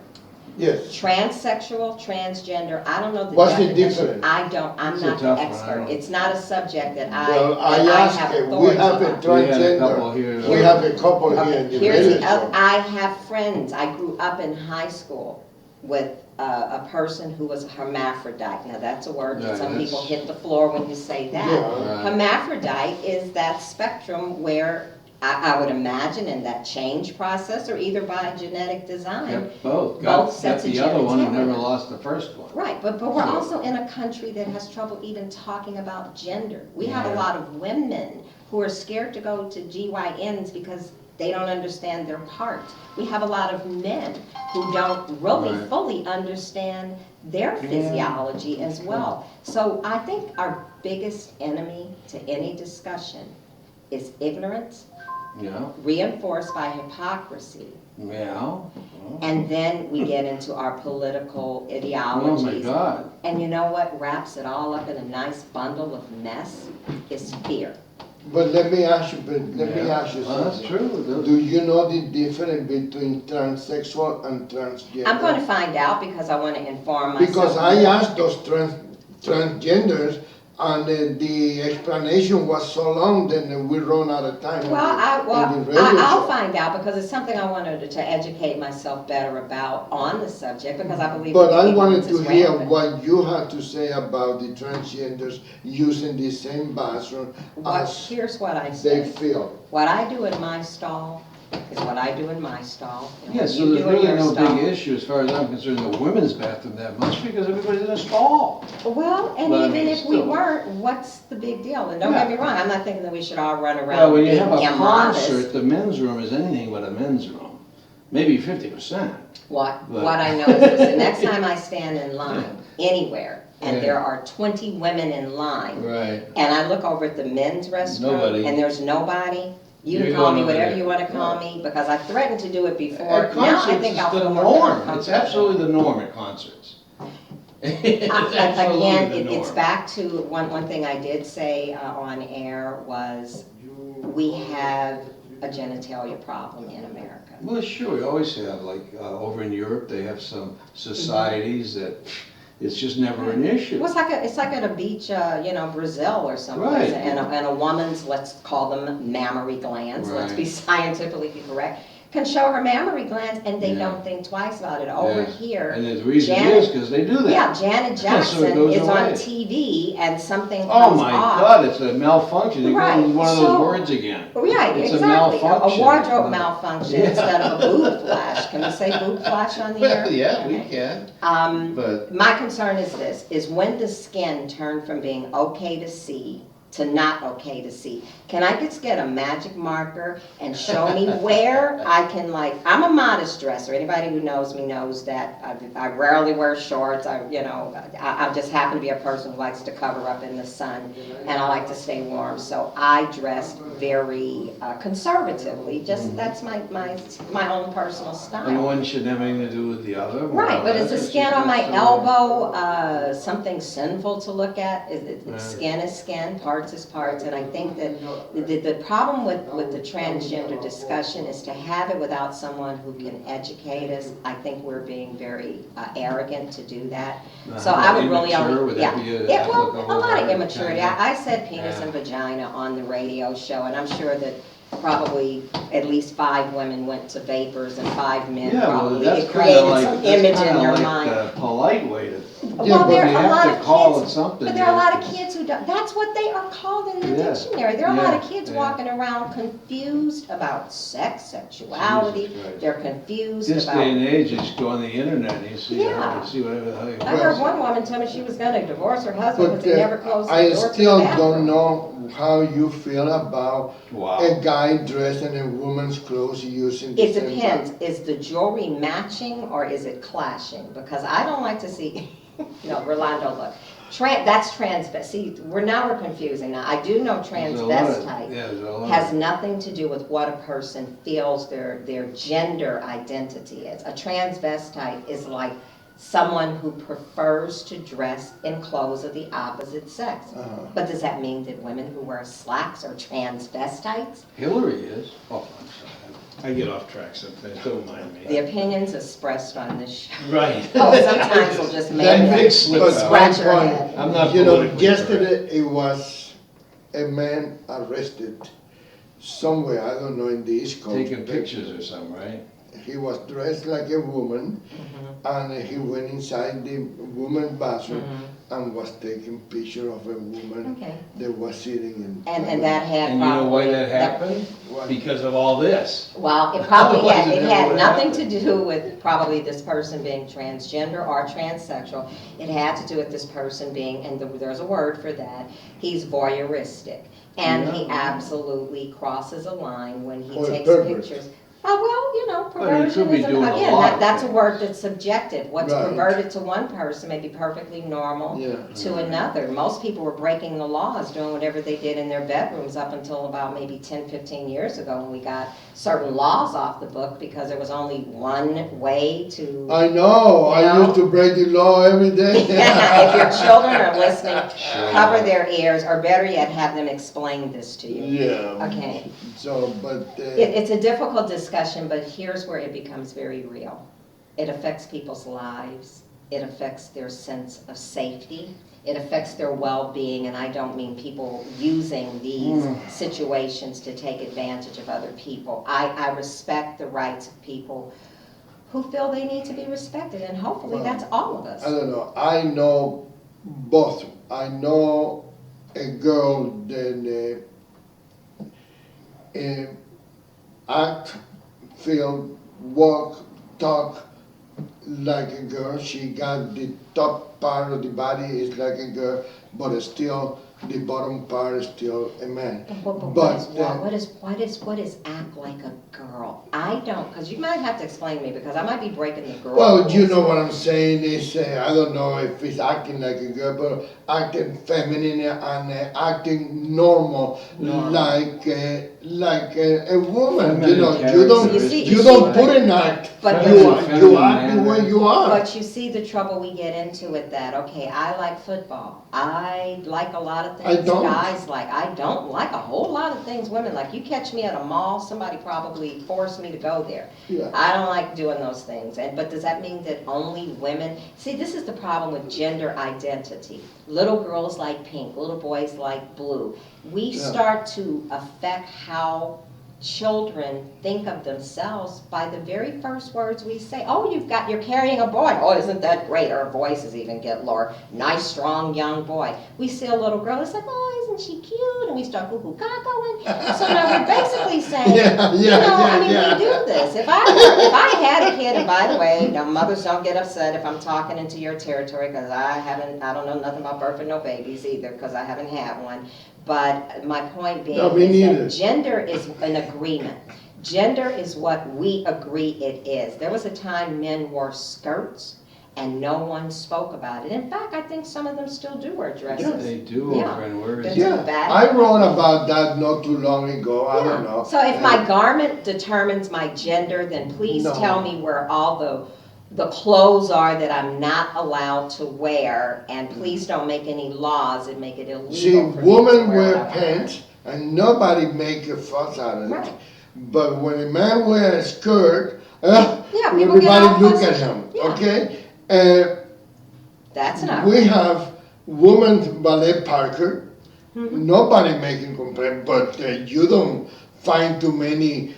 Yes.
Transsexual, transgender, I don't know the
What's the
definition.
difference?
I'm
It's a
not the
tough one, I
expert.
don't-
It's not a subject that
Well, I
that
asked
have
him, we
authority
have a
on.
We had a couple
transgender,
here.
we have a couple here in the
Here's
village.
the other, I have friends, I grew up in high school with a person who was a hermaphrodite. Now, that's a word that
Yeah,
some people
that's-
hit the floor when you say that.
Yeah.
Right.
Hermaphrodite is that spectrum where I would imagine in that change process or either by genetic design.
Kept both.
Both
Got
sets of
the other one and
genitalia.
never lost the first one.
Right, but we're
So-
also in a country that has trouble even talking about gender. We have a
Yeah.
lot of women who are scared to go to GYNs because they don't understand their part. We have a lot of men who don't really
Right.
fully understand their
Yeah.
physiology as well. So I think our biggest enemy to any discussion is ignorance,
Yeah,
reinforced by hypocrisy.
yeah.
And then we get into our political
Oh my
ideologies.
God.
And you know what wraps it all up in a nice bundle of mess is fear.
But let me ask you
Yeah.
something.
Well, that's true.
Do you know the difference between transsexual and transgender?
I'm going to find out because I want to inform myself.
Because I asked those transgenders, and the explanation was so long, then we run out of time.
Well,
on the radio
I'll
show.
find out because it's something I wanted to educate myself better about on the subject because I believe.
But I
ignorance
wanted
is
to hear
rampant.
what you had to say about the transgenders using the same bathroom as
Here's what I
they
say.
feel.
What I do in my stall is what I do in my stall. and
Yeah,
what
so
you
there's
do in
really
your
no
stall.
big issue as far as I'm concerned in the women's bathroom that much because everybody's in a stall.
Well, and
But I
even
mean,
if we
still.
weren't, what's the big deal? And don't get me wrong, I'm not thinking that we should all run
Well,
around
when you
being
have a
immodest.
concert, the men's room is anything but a men's room. Maybe 50%.
What
But-
I know is this, the next time I stand in line anywhere, and
Yeah.
there are 20 women in line,
Right.
and I look over at the men's restroom,
Nobody.
and there's nobody, you
You're
can call
going
me
over
whatever
there.
you want to call me, because I threatened to do it before.
At
Now I
concerts,
think
it's
I'll
the
feel more
norm. It's
comfortable.
absolutely the norm at concerts. It's absolutely
Again,
the
it's
norm.
back to, one thing I did say on air was, we have a genitalia problem in America.
Well, sure, we always have, like, over in Europe, they have some societies that it's just never an issue.
Well, it's like at a beach, Brazil or someplace,
Right.
and a woman's, let's call them mammary glands, let's be
Right.
scientifically correct, can show her mammary glands, and they
Yeah.
don't think twice about it. Over
Yeah.
here,
And the reason
Janet-
is because they do that.
yeah, Janet
Yeah, so it
Jackson
goes
is on
away.
TV, and something
Oh
comes
my
off.
God, it's a malfunction. They go
Right,
with one of
so-
those words again.
Right,
It's a
exactly. A
malfunction.
wardrobe malfunction
Yeah.
instead of a boob flash. Can we say boob flash on the air?
Well, yeah, we
Okay.
can, but
My concern is this, is when does skin turn from being okay to see to not okay to see? Can I just get a magic marker and show me where I can, like, I'm a modest dresser. Anybody who knows me knows that I rarely wear shorts. I just happen to be a person who likes to cover up in the sun, and I like to stay warm. So I dress very conservatively. Just that's my own personal style.
and one shouldn't have anything to do with the other.
Right, but is the
It's
skin
just
on my
so-
elbow something sinful to look at?
Right.
Skin is skin, parts is parts, and I think that the problem with the transgender discussion is to have it without someone who can educate us. I think we're being very arrogant to do that. So I would really
Immature,
only,
would
yeah.
that be a
Yeah, well,
applicable
a lot of
word?
immaturity.
Kinda.
I said penis
Yeah.
and vagina on the radio show, and I'm sure that probably at least 5 women went to vapors and 5 men
Yeah, well,
probably.
that's
It
kind
created
of like,
some
that's
image in
kind
their
of like
mind.
the polite way to,
Yeah,
Well,
but
there
you
are a lot
have to
of
call it
kids,
something.
but there are a lot of kids who don't, that's what they are called in the
Yeah,
dictionary. There are a lot of
yeah,
kids
yeah.
walking around confused about sex, sexuality.
Jesus Christ.
They're confused
This
about.
day and age, you just go on the internet and you see,
Yeah.
you see whatever the hell you
I heard one woman tell me she was gonna divorce her husband
But
because he never closed the
I
door to the
still
bathroom.
don't know how you feel about
Wow.
a guy dressed in a woman's clothes using the
It
same
depends. Is the jewelry matching or is it clashing? Because I don't like to see, no, Rolando, look. That's transvestite. See, we're confusing now. I do know
There's a lot of-
transvestite
yeah, there's a lot
has
of-
nothing to do with what a person feels their gender identity is. A transvestite is like someone who prefers to dress in clothes of the opposite sex. But does that mean that women who wear slacks are transvestites?
Hillary is. Oh, I'm sorry. I get off track sometimes, don't mind
The
me.
opinions expressed on this show.
Right.
Oh, sometimes will just make
That
you
makes
slip
scratch
my
your
point.
head.
I'm not
You know,
politically
yesterday it was a man arrested somewhere, I don't know, in the East Coast.
Taking pictures or something, right?
He was dressed like a woman,
Mm-hmm.
and he went inside the woman's bathroom
Mhm.
and was taking picture of a woman
Okay.
that was sitting in.
And that had
And you know why
probably.
that happened?
Why?
Because of all this.
Well, it probably
Otherwise
had,
it
it
never
had
would
nothing to
happen.
do with probably this person being transgender or transsexual. It had to do with this person being, and there's a word for that, he's voyeuristic. And he
Yeah.
absolutely crosses a line when he
Or
takes
pervert.
pictures. Oh, well, you know,
But he could
perversion
be
is,
doing a
again,
lot of
that's a
things.
word that's subjective. What's
Right.
perverted to one person may be perfectly normal
Yeah.
to another. Most people were breaking the laws, doing whatever they did in their bedrooms up until about maybe 10, 15 years ago when we got certain laws off the book because there was only one way to.
I know,
You
I
know?
used to break the law every day.
If your children are listening,
Sure.
cover their ears, or better yet, have them explain this to you.
Yeah.
Okay.
So, but,
It's a difficult discussion, but here's where it becomes very real. It affects people's lives. It affects their sense of safety. It affects their well-being, and I don't mean people using these situations to take advantage of other people. I respect the rights of people who feel they need to be respected, and hopefully
Well,
that's all of us.
I don't know, I know both. I know a girl that act, feel, walk, talk like a girl. She got the top part of the body is like a girl, but still the bottom part is still a man.
But
But,
what is act like a girl? I don't, because you might have to explain to me, because I might be breaking the girl.
Well, you
rules.
know what I'm saying is, I don't know if it's acting like a girl, but acting feminine and acting normal,
Normal.
like a woman. You know,
Feminine
you don't
characteristics. You see-
you don't put an act.
But
you
you-
act the way you are.
But you see the trouble we get into with that. Okay, I like football. I like a lot of
I
things
don't.
guys like. I don't like a whole lot of things women like. You catch me at a mall, somebody probably forced me to go there.
Yeah.
I don't like doing those things. But does that mean that only women? See, this is the problem with gender identity. Little girls like pink, little boys like blue. We
Yeah.
start to affect how children think of themselves by the very first words we say. Oh, you're carrying a boy. Oh, isn't that great? Our voices even get lower. Nice, strong, young boy. We see a little girl, it's like, oh, isn't she cute? And we start goo-goo gaga. So now we're basically saying, we do this. If I had a kid, and by the way, now mothers don't get upset if I'm talking into your territory, because I don't know nothing about birthing no babies either, because I haven't had one. But my point being
No, me
is
neither.
that gender is an agreement. Gender is what we agree it is. There was a time men wore skirts and no one spoke about it. In fact, I think some of them still do wear dresses.
Yeah, they do,
Yeah.
friend. Where is
That's
it?
a
Yeah,
bad
I
thing.
wrote about that not too long ago. I don't know.
So if my garment determines my gender, then please
No.
tell me where all the clothes are that I'm not allowed to wear, and please don't make any laws that make it illegal
See,
for me to
women
wear
wear
what I want.
pants and nobody make a fuss out of it.
Right.
But when a man wears a skirt,
Yeah, people get all
everybody look
fussy.
at him,
Yeah.
okay?
That's enough.
We have women's ballet Parker.
Mm-hmm.
Nobody making complaint, but you don't find too many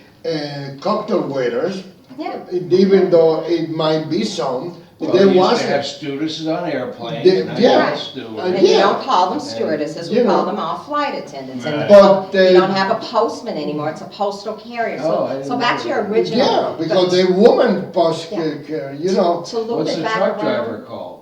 cocktail waiters,
Yeah.
even though it might be some.
Well,
There
they used to
wasn't.
have stewardesses on airplanes,
They-
and I
yeah.
got stewards.
And you
Yeah.
don't call them stewardesses, we
You
call
know.
them all flight attendants. And
Right.
But
you don't have a postman anymore, it's a postal carrier.
Oh, I
So,
didn't
so back
know
to your
that.
original.
Yeah, because the woman post,
Yeah.
you know.
To loop
What's
it
the
back
truck
around.
driver called?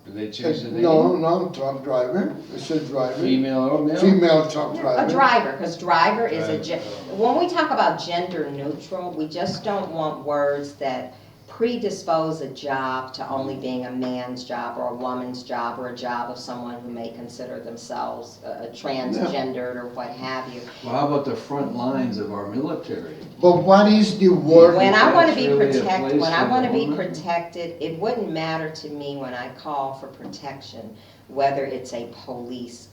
Did they change the name?
No, truck driver. It's a driver.
Female or male?
Female truck driver.
A driver, because driver is a,
Driver.
when we talk about gender neutral, we just don't want words that predispose a job to only being a man's job or a woman's job or a job of someone who may consider themselves transgendered or what have you.
Well, how about the front lines of our military?
But what is the word?
When I want to
That's
be
really a
protected,
place
when I
for
want to
the
be
woman?
protected, it wouldn't matter to me when I call for protection, whether it's a police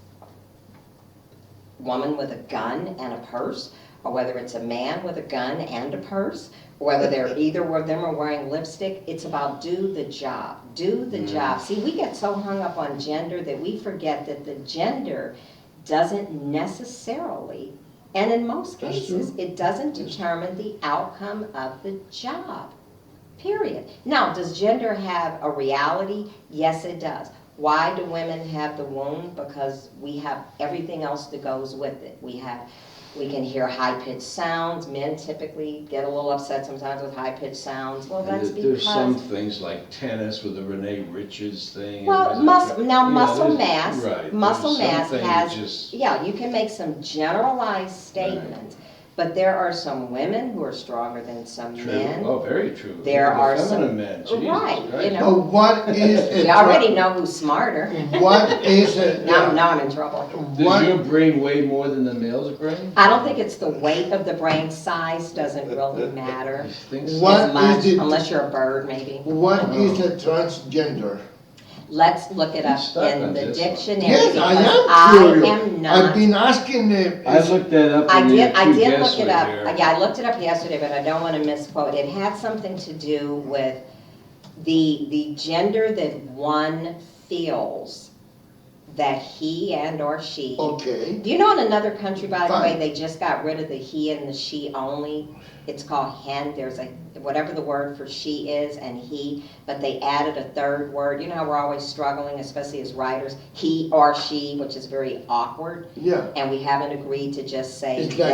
woman with a gun and a purse, or whether it's a man with a gun and a purse, or whether they're either of them are wearing lipstick. It's about do the job. Do the job. See, we get so hung up on gender that we forget that the gender doesn't necessarily, and in most
That's
cases,
true.
it doesn't determine the outcome of the job. Period. Now, does gender have a reality? Yes, it does. Why do women have the womb? Because we have everything else that goes with it. We can hear high-pitched sounds. Men typically get a little upset sometimes with high-pitched sounds. Well, that's
And there's some
because,
things like tennis with the Renee Richards thing.
well,
and
muscle, now
you know,
muscle
there's-
mass,
right,
muscle
there's some
mass
things
has,
just-
yeah, you can make some generalized statements, but there are some women who are stronger than some
True,
men.
oh, very true.
There
Look at
are
the
some-
feminine men, Jesus
right,
Christ.
you know.
But what is
We already know who's smarter.
What is it?
Now I'm in trouble.
Does your brain weigh more than the male's brain?
I don't think it's the weight of the brain. Size doesn't really matter
You think so?
What
as much,
is it-
unless you're a bird, maybe.
What is a transgender?
Let's look it
I'm
up
stuck
in
on
the
this one.
dictionary
Yes,
because
I am curious.
am
I've
not.
been asking.
I looked that up
I
when the
did
two
look
guests
it
were
up.
here.
Yeah, I looked it up yesterday, but I don't want to misquote. It had something to do with the gender that one feels that he and or she.
Okay.
Do you know in another country, by the way,
Fine.
they just got rid of the he and the she only? It's called hen. There's a, whatever the word for she is and he, but they added a third word. You know how we're always struggling, especially as writers, he or she, which is very awkward,
Yeah.
and we haven't agreed to just say
It's like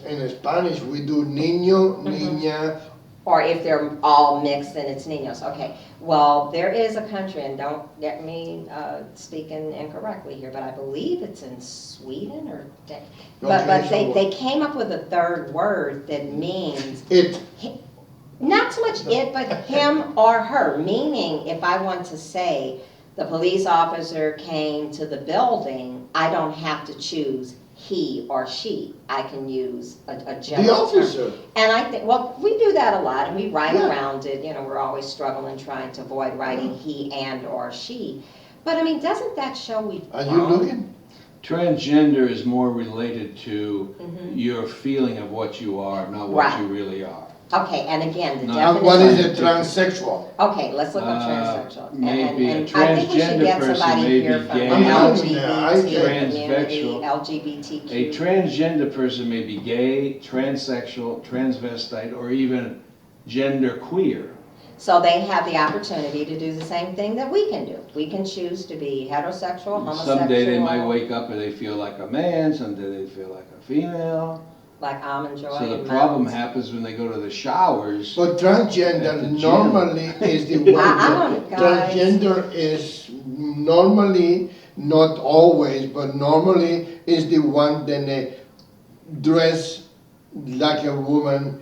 they.
in Spanish we do niño, niña.
Or if they're all mixed, then it's niños. Okay, well, there is a country, and don't get me speaking incorrectly here, but I believe it's in Sweden or, but
Okay, so
they came up with a third word that means,
It.
not so much it, but him or her, meaning if I want to say the police officer came to the building, I don't have to choose he or she. I can use a general
The
term.
officer.
And I think, well, we do that a lot, and we write
Yeah.
around it, you know, we're always struggling trying to avoid writing he and or she. But I mean, doesn't that show we've
Are you
grown?
looking?
Transgender is more related to
Mhm.
your feeling of what you are, not what
Right.
you really are.
Okay, and again, the
No.
definition.
And what is a transsexual?
Okay, let's look up transsexual.
maybe a
and I think we should
transgender
get
person
somebody
may
here
be
from
gay.
the
I'm not-
LGBT community,
Transsexual. A
LGBTQ.
transgender person may be gay, transsexual, transvestite, or even gender queer.
So they have the opportunity to do the same thing that we can do. We can choose to be heterosexual, homosexual.
Someday they might wake up and they feel like a man, someday they feel like a female.
Like Almond Joy.
So the
and
problem
Mounds.
happens when they go to the showers.
But
At the
transgender
gym.
normally is the one.
I don't, guys.
Transgender is normally, not always, but normally is the one that they dress like a woman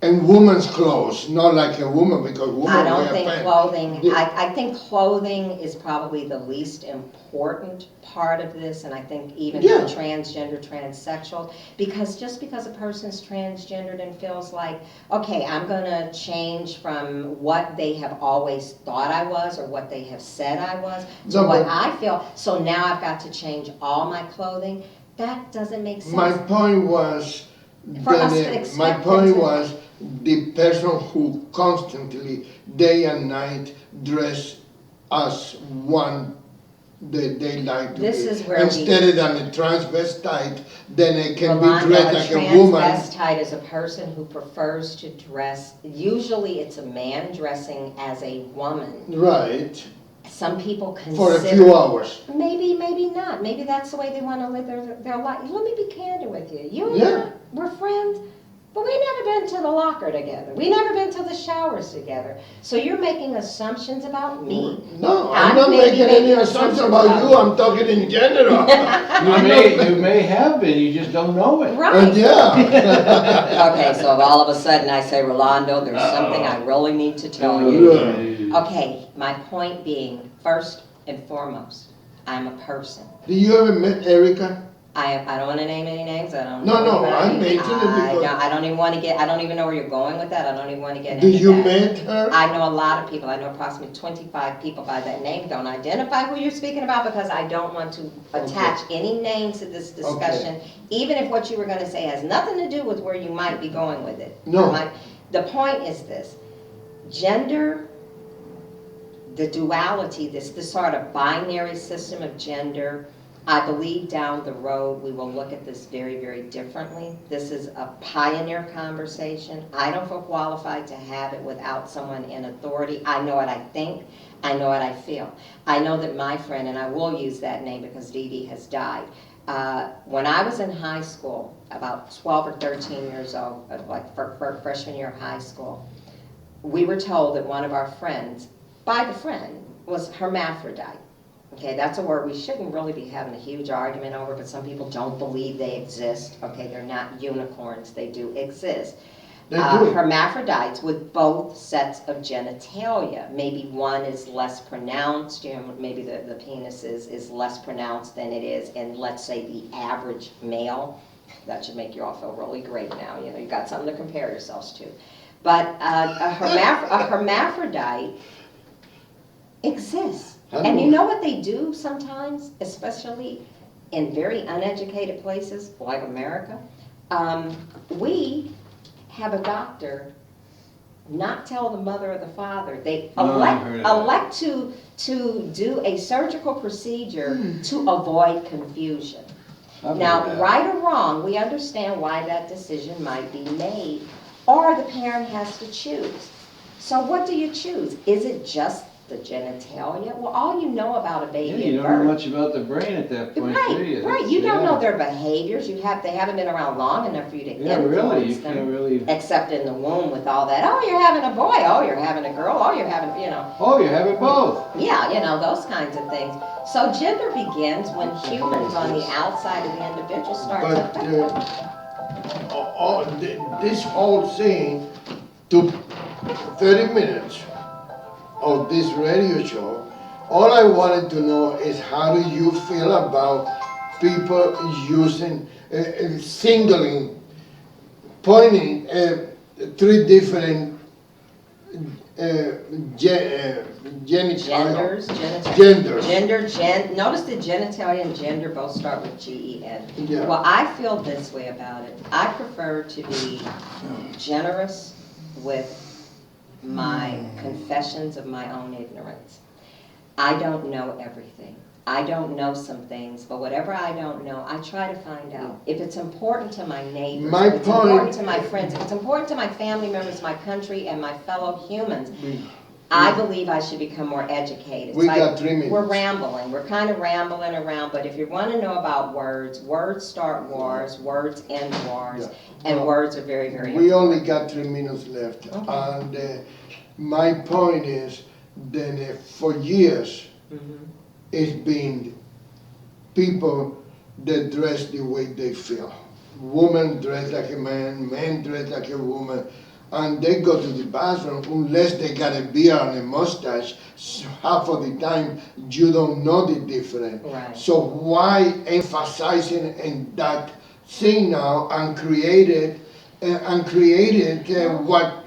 in woman's clothes, not like a woman because woman
I don't
wear
think
pants.
clothing,
The-
I think clothing is probably the least important part of this, and I think even for
Yeah.
transgender, transsexual, because just because a person's transgendered and feels like, okay, I'm gonna change from what they have always thought I was or what they have said I was to
No,
what
but-
I feel, so now I've got to change all my clothing, that doesn't make sense.
My point was,
For us to
my
expect
point
it to-
was the person who constantly, day and night, dress as one They like to
This
be.
is where
Instead than a transvestite, then it can
Rolando,
be dressed like a woman.
transvestite is a person who prefers to dress, usually it's a man dressing as a woman.
Right,
Some people consider.
for a few hours.
Maybe, maybe not. Maybe that's the way they want to live their life. Let me be candid with you. You and
Yeah.
I, we're friends, but we never been to the locker together. We never been to the showers together. So you're making assumptions about me.
No,
I'm
I'm not
maybe
making any
making
assumptions
assumptions
about
about
you, I'm talking in general.
You may have been, you just don't know it.
Right.
Yeah.
Okay, so if all of a sudden I say, Rolando, there's something I really need to tell you. Okay, my point being, first and foremost, I'm a person.
Do you ever met Erica?
I don't want to name any names. I don't.
No,
know
no, I'm
anybody.
mentioning it because-
I don't even want to get. I don't even know where you're going with that. I don't even want to get
Do
into
you
that.
met her?
I know a lot of people. I know approximately 25 people by that name. Don't identify who you're speaking about because I don't want to attach any names to this discussion, even if what you were going to say has nothing to do with where you might be going with it.
No.
The point is this: gender, the duality, this sort of binary system of gender. I believe down the road we will look at this very, very differently. This is a pioneer conversation. I don't feel qualified to have it without someone in authority. I know what I think. I know what I feel. I know that my friend, and I will use that name because Dee Dee has died. When I was in high school, about 12 or 13 years old, like for freshman year of high school, we were told that one of our friends, by the friend, was hermaphrodite. Okay, that's a word we shouldn't really be having a huge argument over, but some people don't believe they exist. Okay, they're not unicorns, they do exist.
They do.
Hermaphrodites with both sets of genitalia. Maybe one is less pronounced, you know, maybe the penis is less pronounced than it is in, let's say, the average male. That should make you all feel really great now, you know, you've got something to compare yourselves to. But a hermaphrodite exists. And you know what they do sometimes, especially in very uneducated places like America? We have a doctor not tell the mother or the father. They elect to do a surgical procedure to avoid confusion. Now, right or wrong, we understand why that decision might be made, or the parent has to choose. So what do you choose? Is it just the genitalia? Well, all you know about a baby
You
at
don't know
birth.
much about the brain at that point, do you?
Right. You don't know their behaviors. They haven't been around long enough for you to influence
You
them.
can't really.
Except in the womb with all that. Oh, you're having a boy. Oh, you're having a girl. Oh, you're having, you know.
Oh, you're having both.
Yeah, you know, those kinds of things. So gender begins when humans on the outside of the individual start to
But
affect them.
this whole thing took 30 minutes of this radio show. All I wanted to know is how do you feel about people using, singling, pointing three different
Genders, notice the genitalia and gender both start with G-E-N.
Yeah.
Well, I feel this way about it. I prefer to be generous with my confessions of my own ignorance. I don't know everything. I don't know some things, but whatever I don't know, I try to find out. If it's important to my neighbors, if it's important to my friends, if it's important to my family members, my country, and my fellow humans, I believe I should become more educated.
We got 3 minutes.
We're rambling. We're kind of rambling around, but if you want to know about words, words start wars, words end wars, and words are very, very important.
We only got 3 minutes left.
Okay.
And my point is that for years, it's been people that dress the way they feel. Women dress like a man, men dress like a woman, and they go to the bathroom unless they got a beard and a mustache. So half of the time, you don't know the difference.
Right.
So why emphasizing in that thing now and created and created what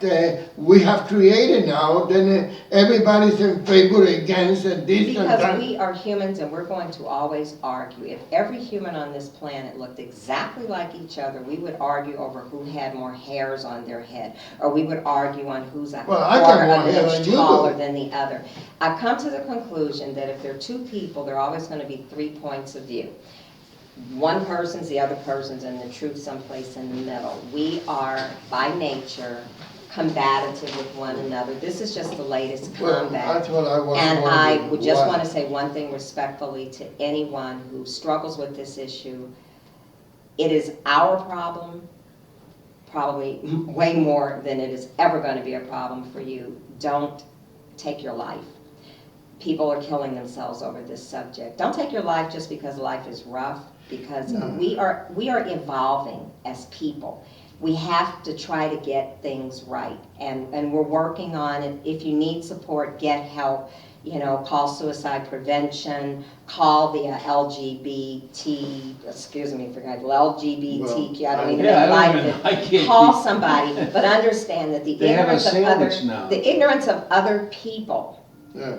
we have created now, then everybody's in favor against this and
Because
that.
we are humans and we're going to always argue. If every human on this planet looked exactly like each other, we would argue over who had more hairs on their head, or we would argue on who's a
Well, I got
quarter
more
of an
hair
inch
than you
taller
do.
than the other. I've come to the conclusion that if there are two people, there are always going to be 3 points of view. One person's the other person's, and the truth someplace in the middle. We are, by nature, combative with one another. This is just the latest
Well,
combat.
that's what I was
And I
wondering,
would just
why?
want to say one thing respectfully to anyone who struggles with this issue. It is our problem, probably way more than it is ever going to be a problem for you. Don't take your life. People are killing themselves over this subject. Don't take your life just because life is rough, because we are evolving as people. We have to try to get things right, and we're working on it. If you need support, get help. You know, call suicide prevention, call the LGBTQ, I don't even
Yeah,
like
I
it.
can't
Call
keep-
somebody, but understand that the
They have a
ignorance of other,
sandwich now.
the ignorance of other people,
Yeah.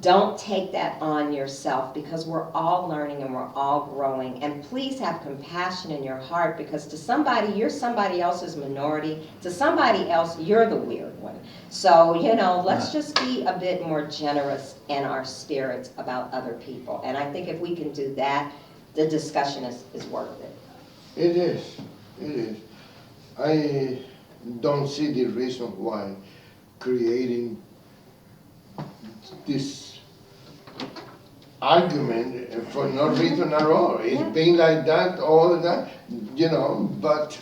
don't take that on yourself, because we're all learning and we're all growing. And please have compassion in your heart, because to somebody, you're somebody else's minority. To somebody else, you're the weird one. So, you know, let's just be a bit more generous in our spirits about other people. And I think if we can do that, the discussion is worth it.
It is. It is. I don't see the reason why creating this argument for no reason at all. It's been like that all the time, you know, but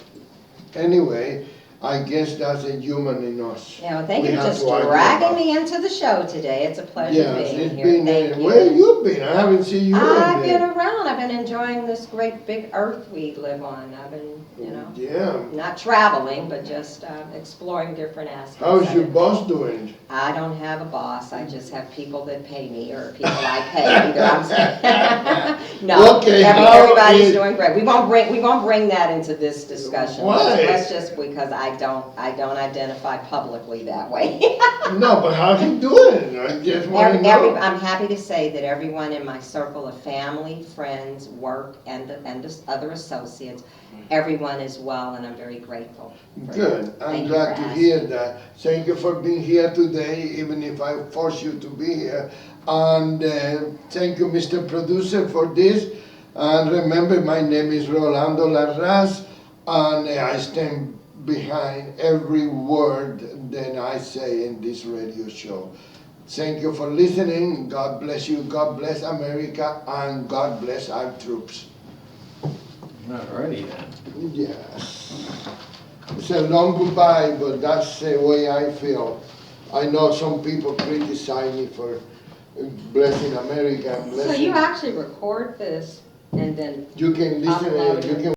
anyway, I guess that's a human in us.
Yeah, well, thank
We
you for
have
just
to argue
dragging
about.
me into the show today. It's a pleasure
Yes,
being
it's
here.
been,
Thank you.
where you been? I haven't seen you
I've
in
been
there.
around. I've been enjoying this great big earth we live on. I've been, you know,
Yeah.
not traveling, but just exploring different aspects.
How's
of
your
it.
boss doing?
I don't have a boss. I just have people that pay me, or people I pay. Either I'm no,
Okay,
everybody's
how
doing great. We won't bring that into this discussion.
Why?
Let's just, because I don't identify publicly that way.
No, but how's he doing? I just want to know.
I'm happy to say that everyone in my circle of family, friends, work, and the other associates, everyone is well, and I'm very grateful. for
Good.
that.
I'm
Thank you
glad
for
to
asking.
hear that. Thank you for being here today, even if I force you to be here. And thank you, Mr. Producer, for this. And remember, my name is Rolando Larraz, and I stand behind every word that I say in this radio show. Thank you for listening. God bless you. God bless America, and God bless our troops.
Alrighty then.
Yes. It's a long goodbye, but that's the way I feel. I know some people criticize me for blessing America and
So
blessing.
you actually record this and then
You can listen,
upload
you
it.
can